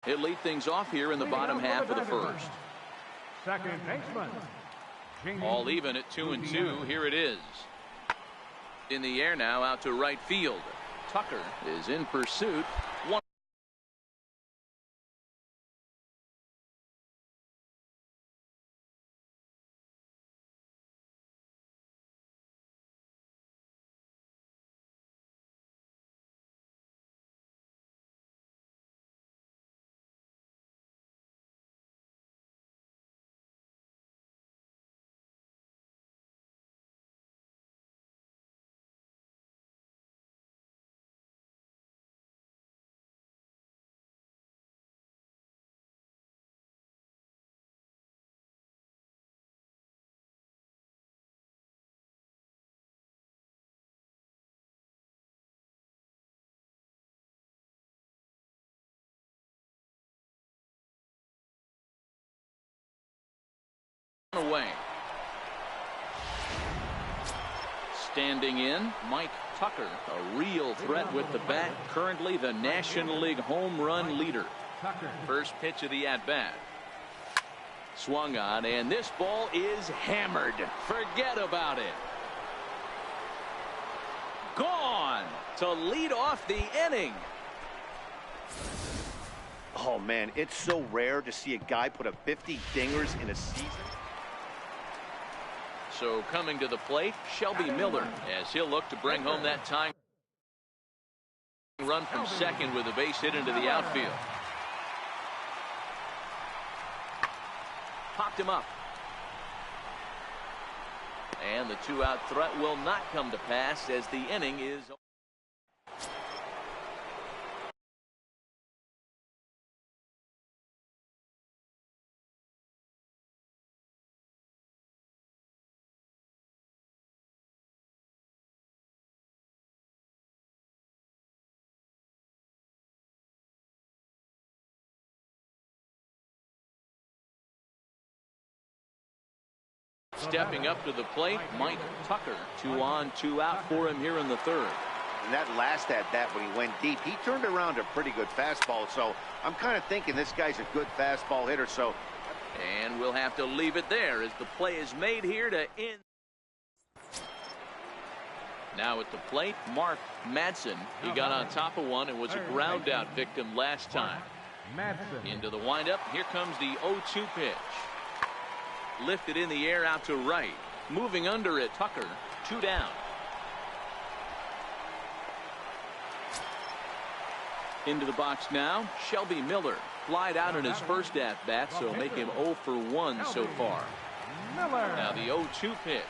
He'll lead things off here in the bottom half of the first. Second baseman. All even at 2-2. Here it is. In the air now, out to right field. Tucker is in pursuit. One away. Standing in, Mike Tucker, a real threat with the bat, currently the National League home run leader. First pitch of the at-bat. Swung on, and this ball is hammered. Forget about it. Gone to lead off the inning. Oh, man, it's so rare to see a guy put up 50 dingers in a season. So coming to the plate, Shelby Miller, as he'll look to bring home that tying run from second with a base hit into the outfield. Popped him up. And the two-out threat will not come to pass as the inning is. Stepping up to the plate, Mike Tucker. 2 on, 2 out for him here in the third. And that last at-bat when he went deep, he turned around a pretty good fastball. So I'm kind of thinking this guy's a good fastball hitter. So, and we'll have to leave it there as the play is made here to end. Now at the plate, Mark Madsen. He got on top of one and was a ground out victim last time. Into the windup. Here comes the 0-2 pitch. Lifted in the air out to right. Moving under it, Tucker. 2 down. Into the box now, Shelby Miller. Flied out in his first at-bat, so make him 0 for 1 so far. Now the 0-2 pitch.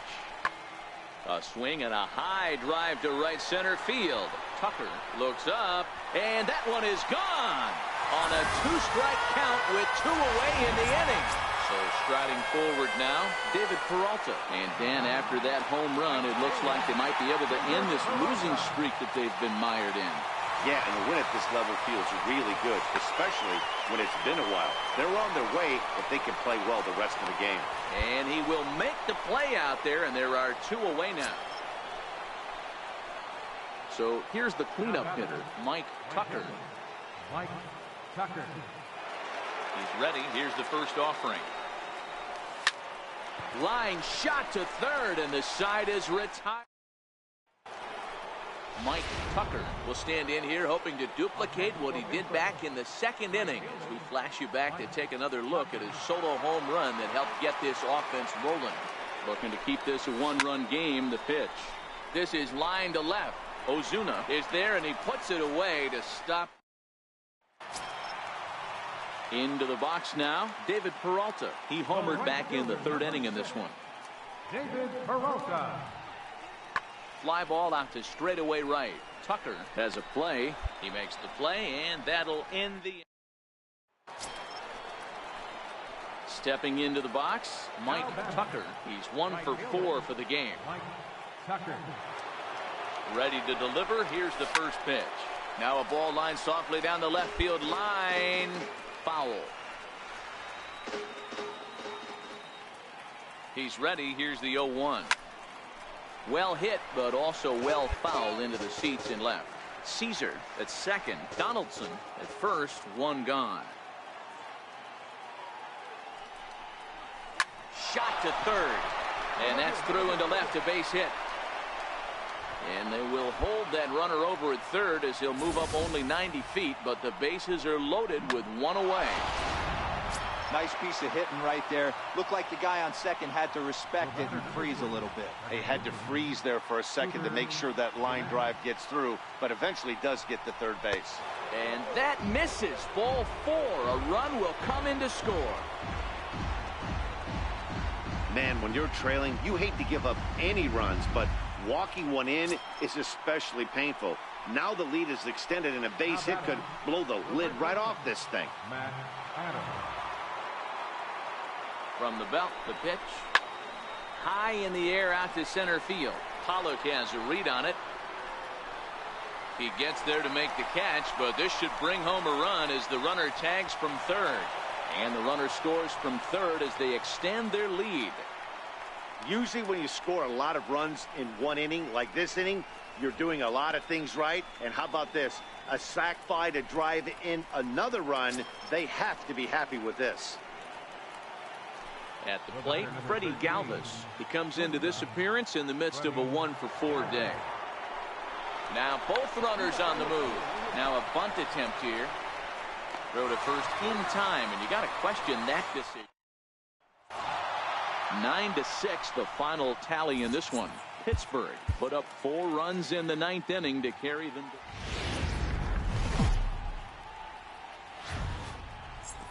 A swing and a high drive to right center field. Tucker looks up, and that one is gone on a 2-strike count with 2 away in the inning. So striding forward now, David Peralta. And Dan, after that home run, it looks like they might be able to end this losing streak that they've been mired in. Yeah, and the win at this level feels really good, especially when it's been a while. They're on their way if they can play well the rest of the game. And he will make the play out there, and there are 2 away now. So here's the cleanup hitter, Mike Tucker. Mike Tucker. He's ready. Here's the first offering. Line shot to third, and the side is retired. Mike Tucker will stand in here hoping to duplicate what he did back in the second inning as we flash you back to take another look at his solo home run that helped get this offense rolling. Looking to keep this a 1-run game. The pitch. This is line to left. Ozuna is there, and he puts it away to stop. Into the box now, David Peralta. He homered back in the third inning in this one. David Peralta. Fly ball out to straightaway right. Tucker has a play. He makes the play, and that'll end the. Stepping into the box, Mike Tucker. He's 1 for 4 for the game. Mike Tucker. Ready to deliver. Here's the first pitch. Now a ball line softly down the left field line. Foul. He's ready. Here's the 0-1. Well hit, but also well fouled into the seats in left. Caesar at second. Donaldson at first. 1 gone. shot to third. And that's through into left, a base hit. And they will hold that runner over at third as he'll move up only 90 feet, but the bases are loaded with one away. Nice piece of hitting right there. Looked like the guy on second had to respect it and freeze a little bit. He had to freeze there for a second to make sure that line drive gets through, but eventually does get to third base. And that misses. Ball 4. A run will come in to score. Man, when you're trailing, you hate to give up any runs, but walking one in is especially painful. Now the lead is extended, and a base hit could blow the lid right off this thing. Matt Adams. From the belt, the pitch. High in the air out to center field. Pollock has a read on it. He gets there to make the catch, but this should bring home a run as the runner tags from third. And the runner scores from third as they extend their lead. Usually when you score a lot of runs in one inning, like this inning, you're doing a lot of things right. And how about this? A sac fly to drive in another run. They have to be happy with this. At the plate, Freddie Galvis. He comes into this appearance in the midst of a 1-for-4 day. Now both runners on the move. Now a bunt attempt here. Throw to first in time, and you got to question that decision. 9-6, the final tally in this one. Pittsburgh put up 4 runs in the 9th inning to carry them.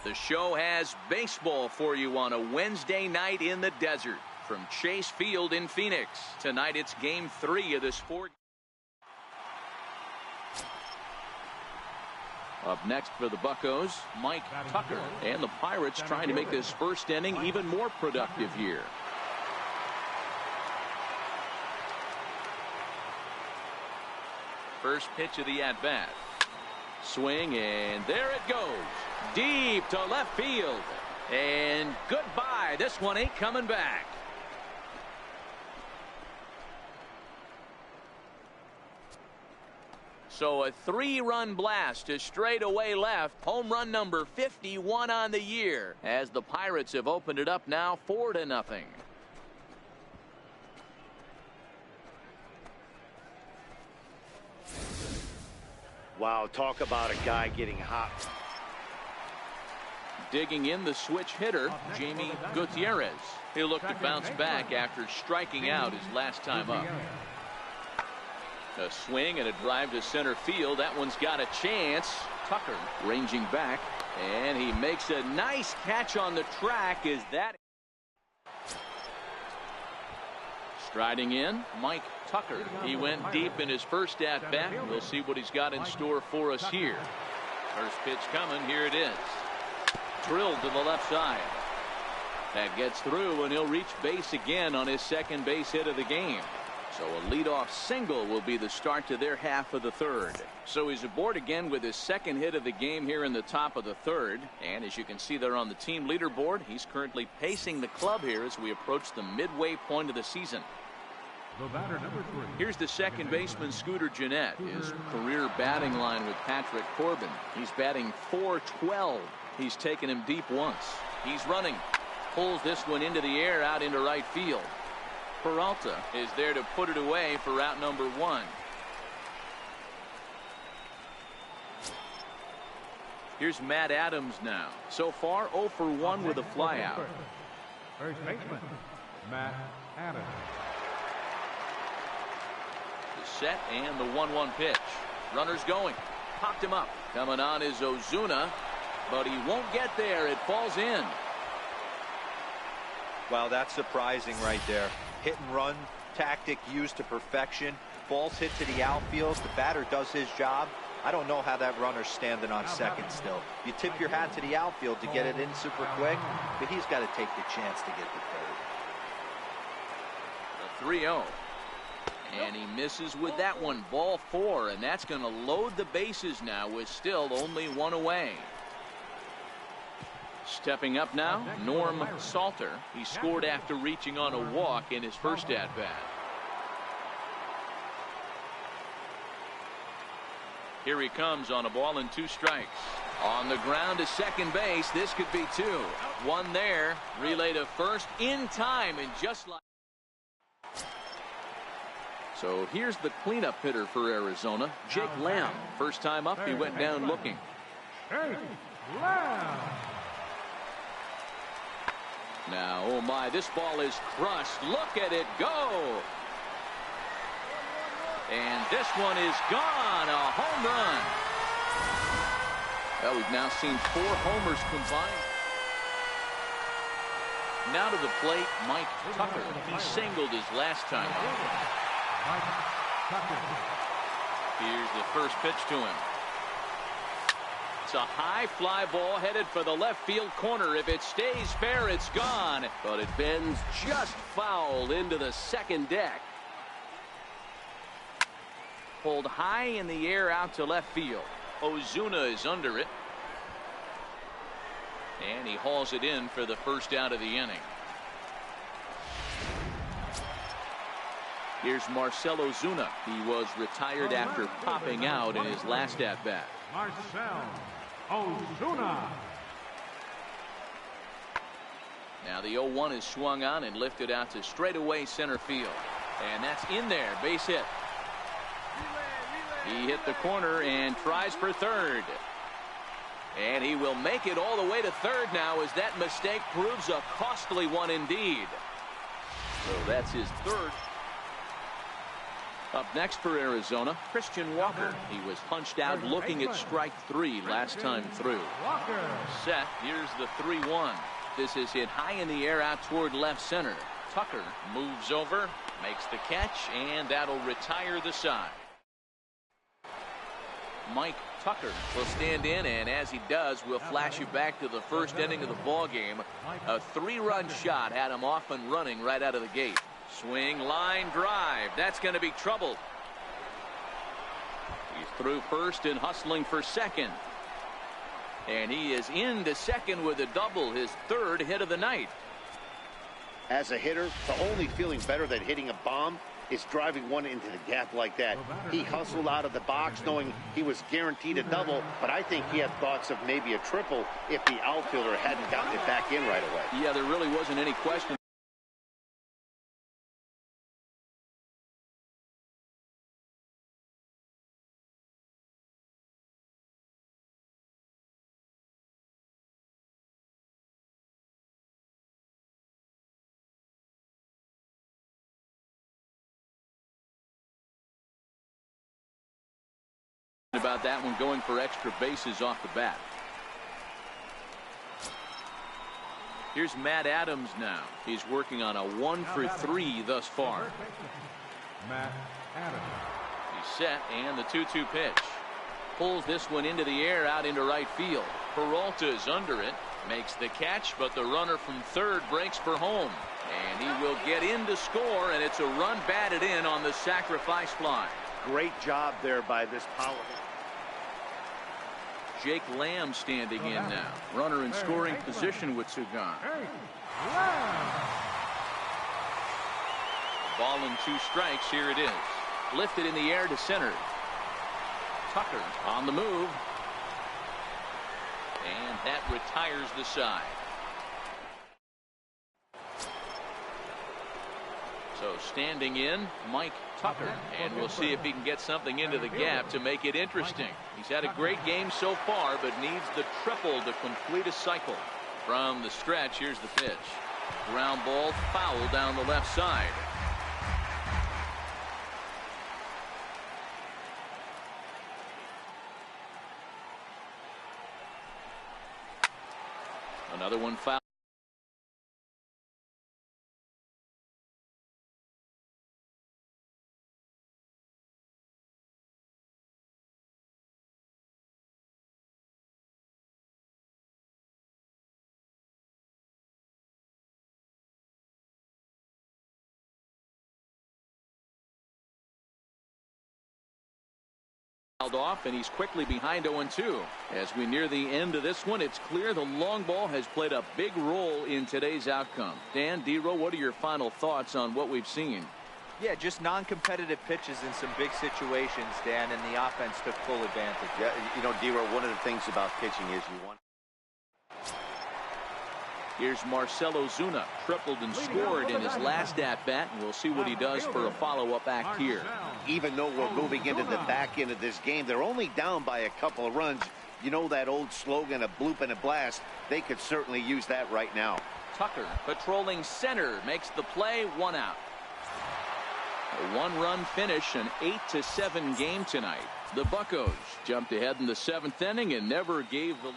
The show has baseball for you on a Wednesday night in the desert from Chase Field in Phoenix. Tonight it's game 3 of this 4. Up next for the Buccos, Mike Tucker, and the Pirates trying to make this first inning even more productive here. First pitch of the at-bat. Swing, and there it goes. Deep to left field. And goodbye. This one ain't coming back. So a 3-run blast to straightaway left. Home run number 51 on the year as the Pirates have opened it up now 4-0. Wow, talk about a guy getting hot. Digging in the switch hitter, Jamie Gutierrez. He'll look to bounce back after striking out his last time up. A swing and a drive to center field. That one's got a chance. Tucker ranging back, and he makes a nice catch on the track. Is that striding in? Mike Tucker. He went deep in his first at bat. We'll see what he's got in store for us here. First pitch coming. Here it is. Drilled to the left side. That gets through, and he'll reach base again on his second base hit of the game. So a leadoff single will be the start to their half of the third. So he's aboard again with his second hit of the game here in the top of the third. And as you can see there on the team leaderboard, he's currently pacing the club here as we approach the midway point of the season. The batter, number 3. Here's the second baseman, Scooter Gennett. His career batting line with Patrick Corbin. He's batting .412. He's taken him deep once. He's running. Pulls this one into the air out into right field. Peralta is there to put it away for route number 1. Here's Matt Adams now. So far 0 for 1 with a flyout. First baseman, Matt Adams. The set and the 1-1 pitch. Runners going. Popped him up. Coming on is Ozuna, but he won't get there. It falls in. Wow, that's surprising right there. Hit and run tactic used to perfection. Ball's hit to the outfield. The batter does his job. I don't know how that runner's standing on second still. You tip your hat to the outfield to get it in super quick, but he's got to take the chance to get to third. The 3-0. And he misses with that one. Ball 4, and that's going to load the bases now with still only 1 away. Stepping up now, Norm Salter. He scored after reaching on a walk in his first at-bat. Here he comes on a ball and 2 strikes. On the ground to second base. This could be two. One there. Relay to first in time, and just like. So here's the cleanup hitter for Arizona, Jake Lamb. First time up, he went down looking. Jake Lamb. Now, oh my, this ball is crushed. Look at it go. And this one is gone. A home run. Well, we've now seen 4 homers combined. Now to the plate, Mike Tucker. He singled his last time up. Here's the first pitch to him. It's a high fly ball headed for the left field corner. If it stays fair, it's gone. But it bends just foul into the second deck. Pulled high in the air out to left field. Ozuna is under it. And he hauls it in for the first out of the inning. Here's Marcell Ozuna. He was retired after popping out in his last at-bat. Marcell Ozuna. Now the 0-1 is swung on and lifted out to straightaway center field. And that's in there. Base hit. He hit the corner and tries for third. And he will make it all the way to third now, as that mistake proves a costly one indeed. So that's his third. Up next for Arizona, Christian Walker. He was punched out looking at strike 3 last time through. Set. Here's the 3-1. This is hit high in the air out toward left center. Tucker moves over, makes the catch, and that'll retire the side. Mike Tucker will stand in, and as he does, we'll flash you back to the first inning of the ball game. A 3-run shot had him off and running right out of the gate. Swing, line drive. That's going to be trouble. He's through first and hustling for second. And he is into second with a double, his third hit of the night. As a hitter, the only feeling better than hitting a bomb is driving one into the gap like that. He hustled out of the box knowing he was guaranteed a double, but I think he had thoughts of maybe a triple if the outfielder hadn't gotten it back in right away. Yeah, there really wasn't any question. About that one, going for extra bases off the bat. Here's Matt Adams now. He's working on a 1-for-3 thus far. Matt Adams. He's set, and the 2-2 pitch. Pulls this one into the air out into right field. Peralta's under it. Makes the catch, but the runner from third breaks for home. And he will get in to score, and it's a run batted in on the sacrifice fly. Great job there by this power. Jake Lamb standing in now. Runner in scoring position with Sugan. Ball and 2 strikes. Here it is. Lifted in the air to center. Tucker on the move. And that retires the side. So standing in, Mike Tucker, and we'll see if he can get something into the gap to make it interesting. He's had a great game so far, but needs the triple to complete a cycle. From the stretch, here's the pitch. Ground ball, foul down the left side. Another one foul. Off, and he's quickly behind 0-2. As we near the end of this one, it's clear the long ball has played a big role in today's outcome. Dan, D-Row, what are your final thoughts on what we've seen? Yeah, just non-competitive pitches in some big situations, Dan, and the offense took full advantage. Yeah, you know, D-Row, one of the things about pitching is you want. Here's Marcell Ozuna, tripled and scored in his last at-bat, and we'll see what he does for a follow-up act here. Even though we're moving into the back end of this game, they're only down by a couple of runs. You know that old slogan, a bloop and a blast? They could certainly use that right now. Tucker, patrolling center, makes the play, 1 out. A 1-run finish, an 8-7 game tonight. The Buccos jumped ahead in the 7th inning and never gave the lead.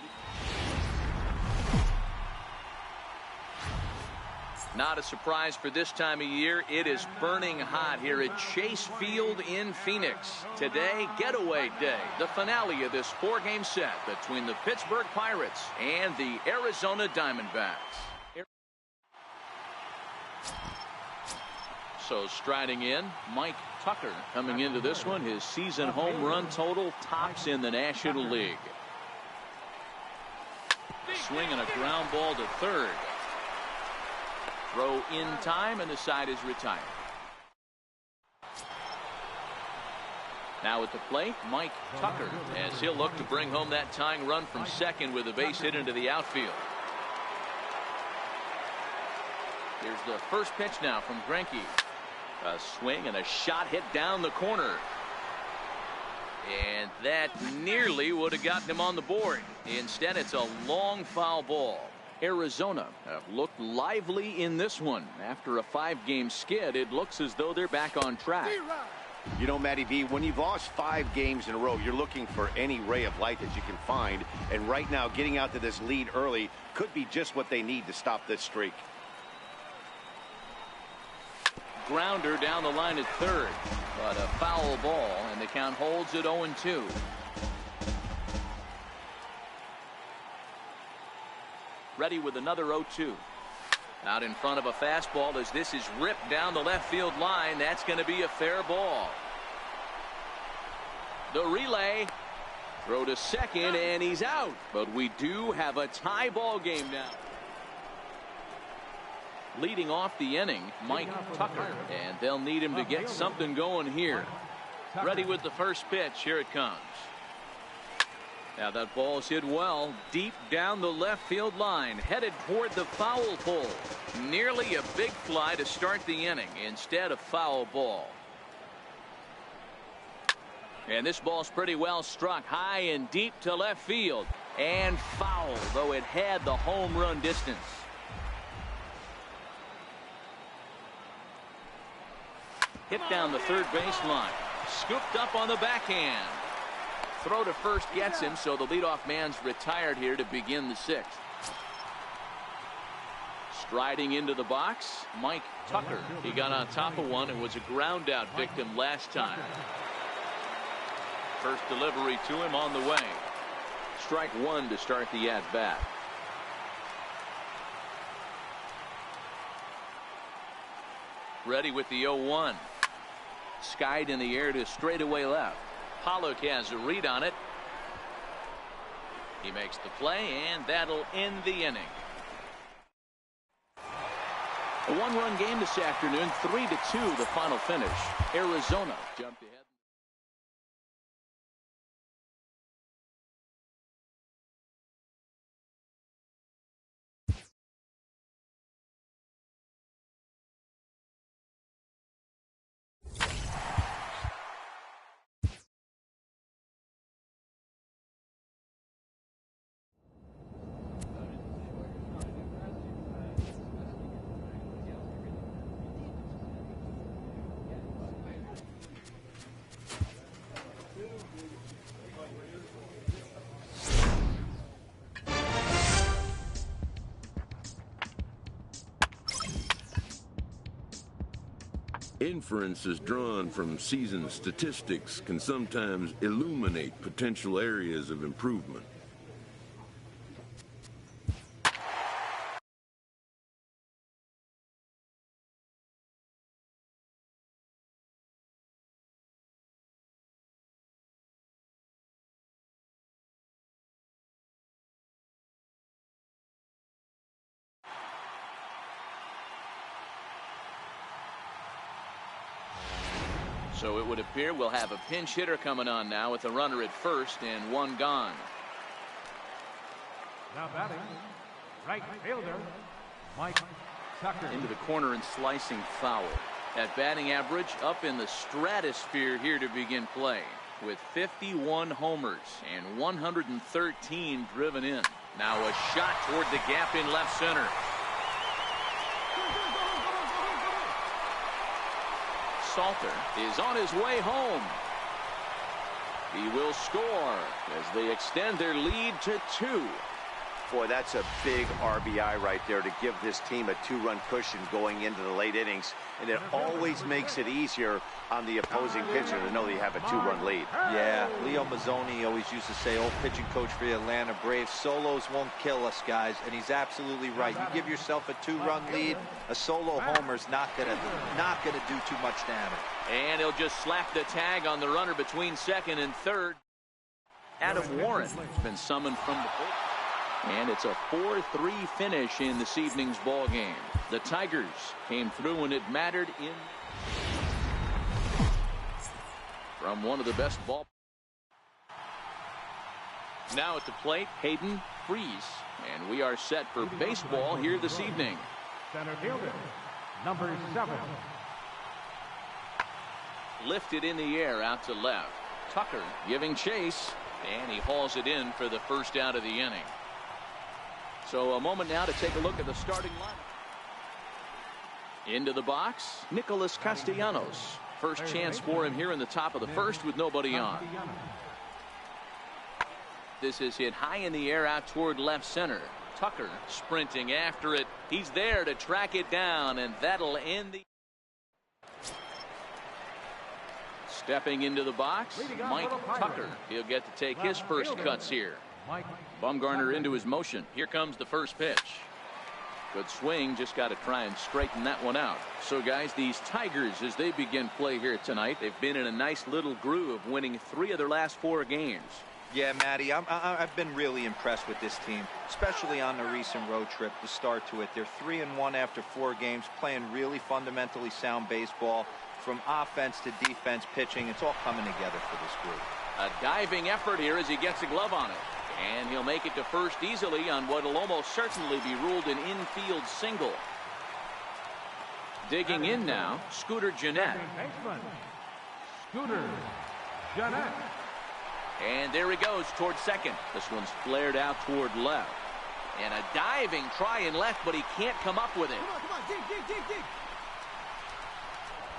Not a surprise for this time of year. It is burning hot here at Chase Field in Phoenix. Today, getaway day, the finale of this 4-game set between the Pittsburgh Pirates and the Arizona Diamondbacks. So striding in, Mike Tucker coming into this one. His season home run total tops in the National League. Swing and a ground ball to third. Throw in time, and the side is retired. Now at the plate, Mike Tucker, as he'll look to bring home that tying run from second with a base hit into the outfield. Here's the first pitch now from Greinke. A swing and a shot hit down the corner. And that nearly would have gotten him on the board. Instead, it's a long foul ball. Arizona have looked lively in this one. After a 5-game skid, it looks as though they're back on track. You know, Matty V, when you've lost 5 games in a row, you're looking for any ray of light that you can find. And right now, getting out to this lead early could be just what they need to stop this streak. Grounder down the line at third, but a foul ball, and the count holds at 0-2. Ready with another 0-2. Out in front of a fastball as this is ripped down the left field line. That's going to be a fair ball. The relay. Throw to second, and he's out. But we do have a tie ball game now. Leading off the inning, Mike Tucker, and they'll need him to get something going here. Ready with the first pitch. Here it comes. Now that ball's hit well deep down the left field line, headed toward the foul pole. Nearly a big fly to start the inning. Instead, a foul ball. And this ball's pretty well struck high and deep to left field, and foul, though it had the home run distance. Hit down the third baseline. Scooped up on the backhand. Throw to first gets him, so the leadoff man's retired here to begin the 6th. Striding into the box, Mike Tucker. He got on top of one and was a ground out victim last time. First delivery to him on the way. Strike 1 to start the at-bat. Ready with the 0-1. Skied in the air to straightaway left. Pollock has a read on it. He makes the play, and that'll end the inning. A 1-run game this afternoon, 3-2 the final finish. Arizona jumped ahead. Inferences drawn from season statistics can sometimes illuminate potential areas of improvement. So it would appear we'll have a pinch hitter coming on now with a runner at first and one gone. Now batting, right fielder, Mike Tucker. Into the corner and slicing foul. That batting average up in the stratosphere here to begin play, with 51 homers and 113 driven in. Now a shot toward the gap in left center. Salter is on his way home. He will score as they extend their lead to 2. Boy, that's a big RBI right there to give this team a 2-run cushion going into the late innings. And it always makes it easier on the opposing pitcher to know they have a 2-run lead. Yeah, Leo Mazzoni always used to say, old pitching coach for the Atlanta Braves, solos won't kill us, guys. And he's absolutely right. You give yourself a 2-run lead, a solo homer's not gonna do too much damage. And he'll just slap the tag on the runner between second and third. Adam Warren has been summoned from the bullpen. And it's a 4-3 finish in this evening's ball game. The Tigers came through when it mattered in from one of the best ball. Now at the plate, Hayden Freeze. And we are set for baseball here this evening. Center fielder, number 7. Lifted in the air out to left. Tucker giving chase. And he hauls it in for the first out of the inning. So a moment now to take a look at the starting lineup. Into the box, Nicholas Castellanos. First chance for him here in the top of the first with nobody on. This is hit high in the air out toward left center. Tucker sprinting after it. He's there to track it down, and that'll end the. Stepping into the box, Mike Tucker. He'll get to take his first cuts here. Bumgarner into his motion. Here comes the first pitch. Good swing. Just got to try and straighten that one out. So, guys, these Tigers, as they begin play here tonight, they've been in a nice little groove, winning 3 of their last 4 games. Yeah, Matty, I've been really impressed with this team, especially on the recent road trip, the start to it. They're 3-1 after 4 games, playing really fundamentally sound baseball. From offense to defense, pitching, it's all coming together for this group. A diving effort here as he gets a glove on it. And he'll make it to first easily on what will almost certainly be ruled an infield single. Digging in now, Scooter Gennett. Scooter Gennett. And there he goes toward second. This one's flared out toward left. And a diving try in left, but he can't come up with it. Come on, dig.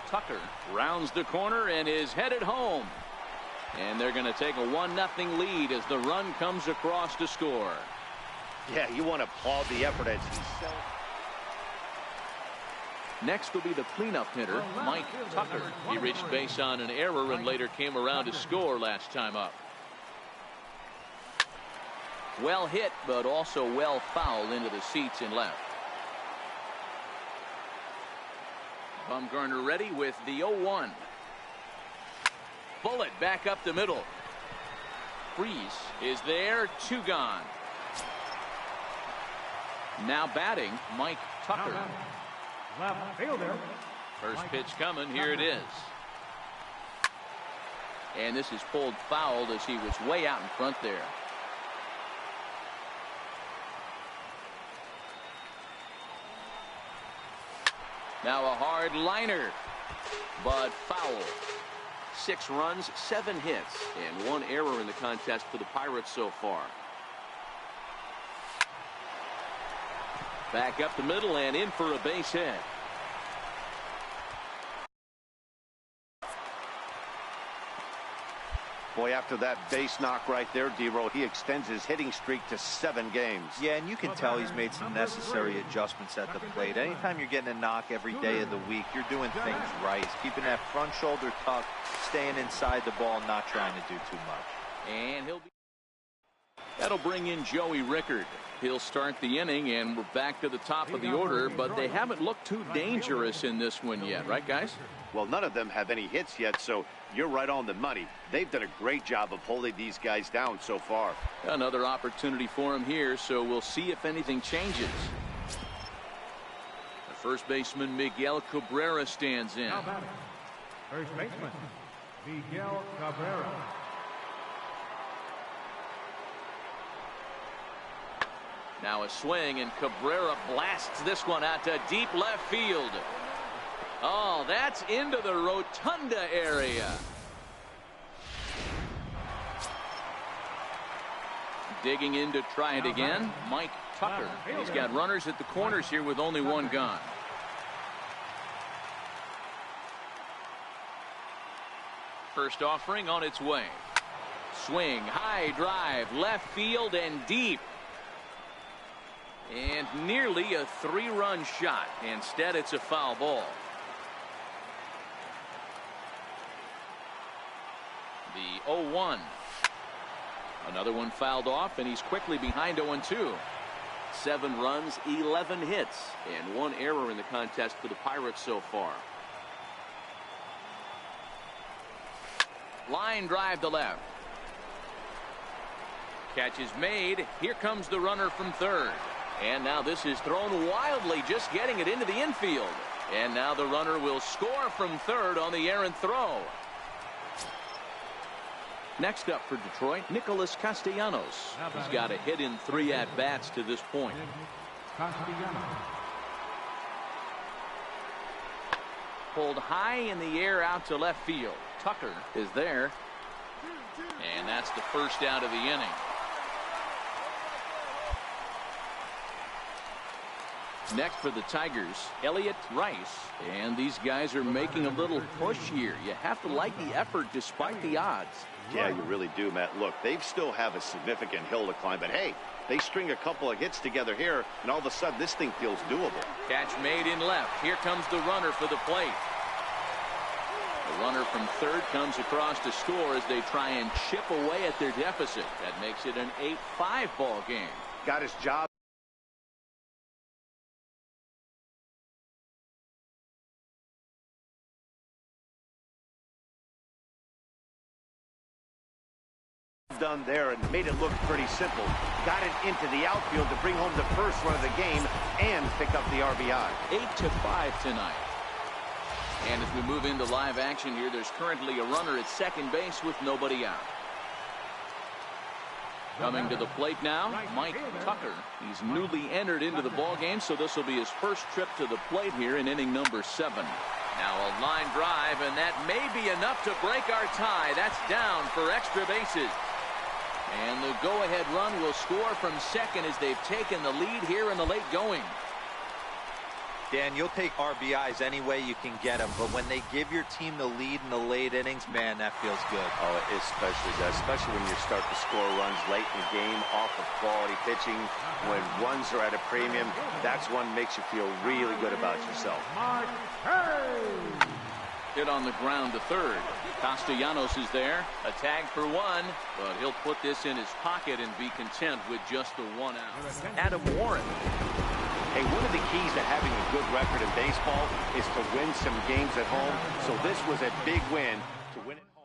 Tucker rounds the corner and is headed home. And they're going to take a 1-0 lead as the run comes across to score. Yeah, you want to applaud the effort as he's selling. Next will be the cleanup hitter, Mike Tucker. He reached base on an error and later came around to score last time up. Well hit, but also well fouled into the seats in left. Bumgarner ready with the 0-1. Bullet back up the middle. Freeze is there, 2 gone. Now batting, Mike Tucker. Left fielder. First pitch coming, here it is. And this is pulled fouled as he was way out in front there. Now a hard liner, but foul. 6 runs, 7 hits, and 1 error in the contest for the Pirates so far. Back up the middle and in for a base hit. Boy, after that base knock right there, D-Roll, he extends his hitting streak to 7 games. Yeah, and you can tell he's made some necessary adjustments at the plate. Anytime you're getting a knock every day of the week, you're doing things right. Keeping that front shoulder tucked, staying inside the ball, not trying to do too much. And that'll bring in Joey Rickard. He'll start the inning, and we're back to the top of the order, but they haven't looked too dangerous in this one yet, right, guys? Well, none of them have any hits yet, so you're right on the money. They've done a great job of holding these guys down so far. Another opportunity for him here, so we'll see if anything changes. The first baseman, Miguel Cabrera, stands in. First baseman, Miguel Cabrera. Now a swing, and Cabrera blasts this one out to deep left field. Oh, that's into the rotunda area. Digging in to try it again, Mike Tucker. He's got runners at the corners here with only one gone. First offering on its way. Swing, high drive, left field and deep. And nearly a 3-run shot. Instead, it's a foul ball. The 0-1. Another one fouled off, and he's quickly behind 0-2. 7 runs, 11 hits, and 1 error in the contest for the Pirates so far. Line drive to left. Catch is made. Here comes the runner from third. And now this is thrown wildly, just getting it into the infield. And now the runner will score from third on the errant throw. Next up for Detroit, Nicholas Castellanos. He's got a hit in 3 at-bats to this point. Pulled high in the air out to left field. Tucker is there. And that's the first out of the inning. Next for the Tigers, Elliot Rice. And these guys are making a little push here. You have to like the effort despite the odds. Yeah, you really do, Matt. Look, they still have a significant hill to climb, but hey, they string a couple of hits together here, and all of a sudden this thing feels doable. Catch made in left. Here comes the runner for the plate. The runner from third comes across to score as they try and chip away at their deficit. That makes it an 8-5 ball game. Got his job done there and made it look pretty simple. Got it into the outfield to bring home the first run of the game and pick up the RBI. 8-5 tonight. And as we move into live action here, there's currently a runner at second base with nobody out. Coming to the plate now, Mike Tucker. He's newly entered into the ball game, so this will be his first trip to the plate here in inning number 7. Now a line drive, and that may be enough to break our tie. That's down for extra bases. And the go-ahead run will score from second as they've taken the lead here in the late going. Dan, you'll take RBIs any way you can get them, but when they give your team the lead in the late innings, man, that feels good. Oh, it especially does, especially when you start to score runs late in the game off of quality pitching. When runs are at a premium, that's one makes you feel really good about yourself. Hit on the ground to third. Castellanos is there. A tag for 1, but he'll put this in his pocket and be content with just the 1 out. Adam Warren. Hey, one of the keys to having a good record in baseball is to win some games at home. So this was a big win to win at home.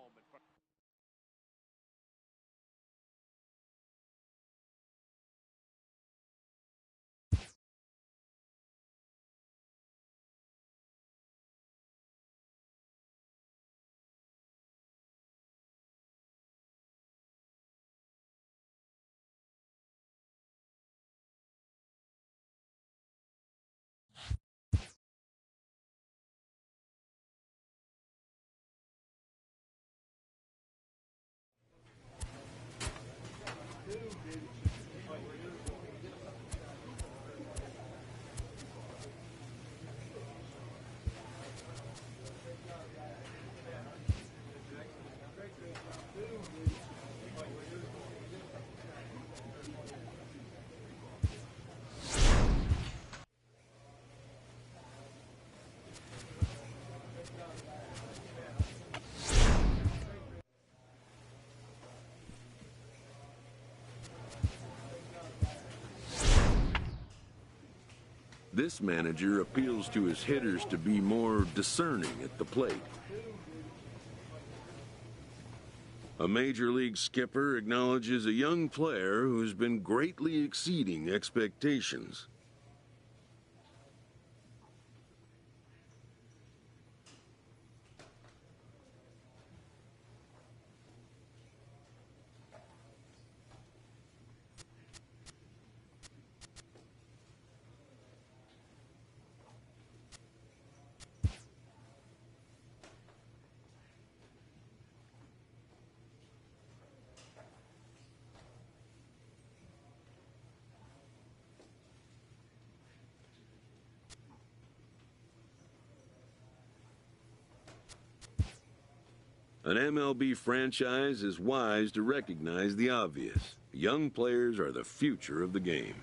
This manager appeals to his hitters to be more discerning at the plate. A major league skipper acknowledges a young player who's been greatly exceeding expectations. An MLB franchise is wise to recognize the obvious. Young players are the future of the game.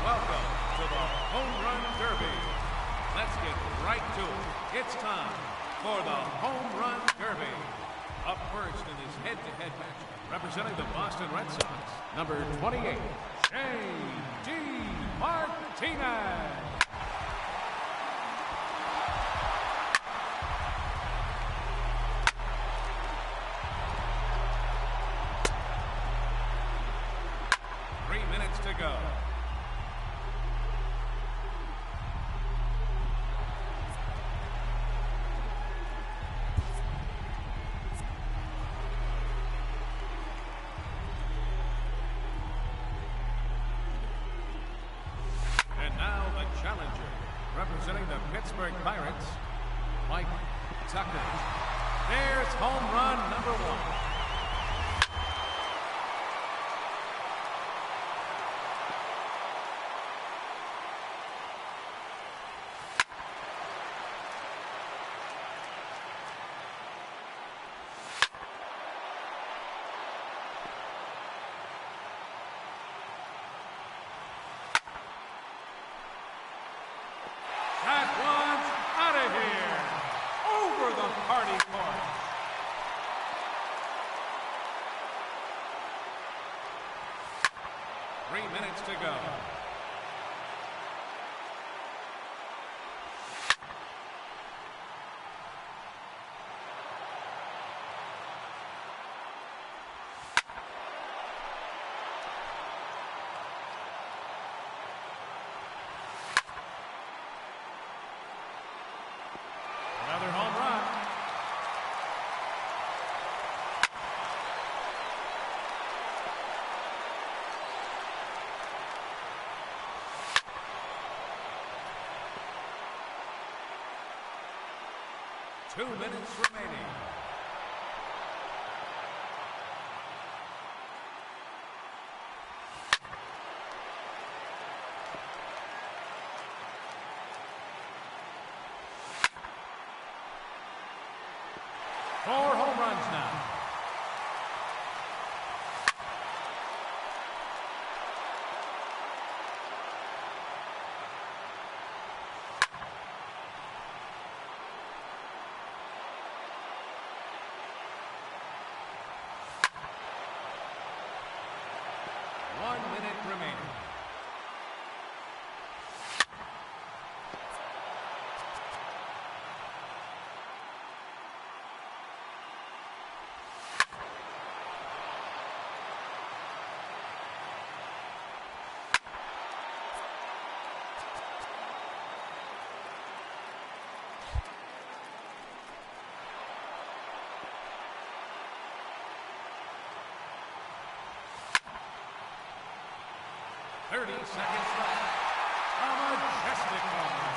Welcome to the Home Run Derby. Let's get right to it. It's time for the Home Run Derby. Up first in this head-to-head match, representing the Boston Red Sox, number 28, J.D. Martinez. To go. And now the challenger, representing the Pittsburgh Pirates, Mike Tucker. There's home run number 1. That one's out of here. Over the party court. Three minutes to go. Another home run. Two minutes remaining. Four home runs now. One minute remaining. .30 seconds left. A majestic home run.